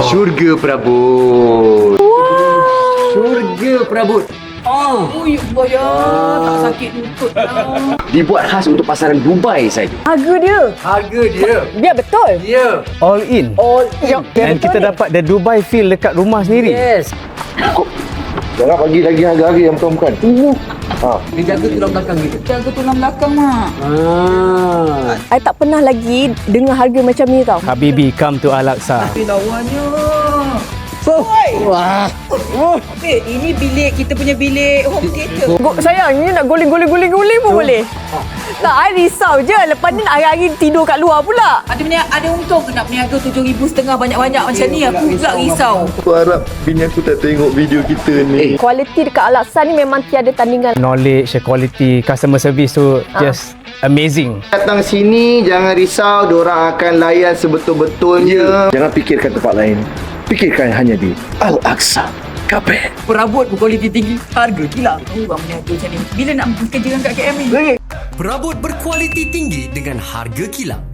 Syurga Prabut. Syurga Prabut. Ui, ya, tak sakit lutut tau. Dibuat khas untuk pasaran Dubai saja. Harga dia. Harga dia. Biar betul. Ya. All in. Dan kita dapat the Dubai feel dekat rumah sendiri. Yes. Jangan bagi lagi harga-harga yang bukan-bukan. Dia jaga tulang belakang kita. Jaga tulang belakang, Mak. I tak pernah lagi dengar harga macam ni tau. Habibi, come to Al-Aqsa. Tapi lawannya. Wah. Okay, ini bilik, kita punya bilik home theater. Sayang, ni nak guling-guling pun boleh. Tak, I risau je. Lepas ni nak hari-hari tidur kat luar pula. Ada untung ke nak berniaga 7,500 banyak-banyak macam ni? Aku pula risau. Aku harap bini aku tak tengok video kita ni. Kualiti dekat Al-Aqsa ni memang tiada tandingan. Knowledge, quality, customer service tu just amazing. Datang sini, jangan risau. Diorang akan layan sebetul-betulnya. Jangan fikirkan tempat lain. Fikirkan hanya di Al-Aqsa Carpet. Perabot berkualiti tinggi, harga gila. Orang berniaga macam ni. Bila nak kerja kat KM ni? Perabot berkualiti tinggi dengan harga kilang.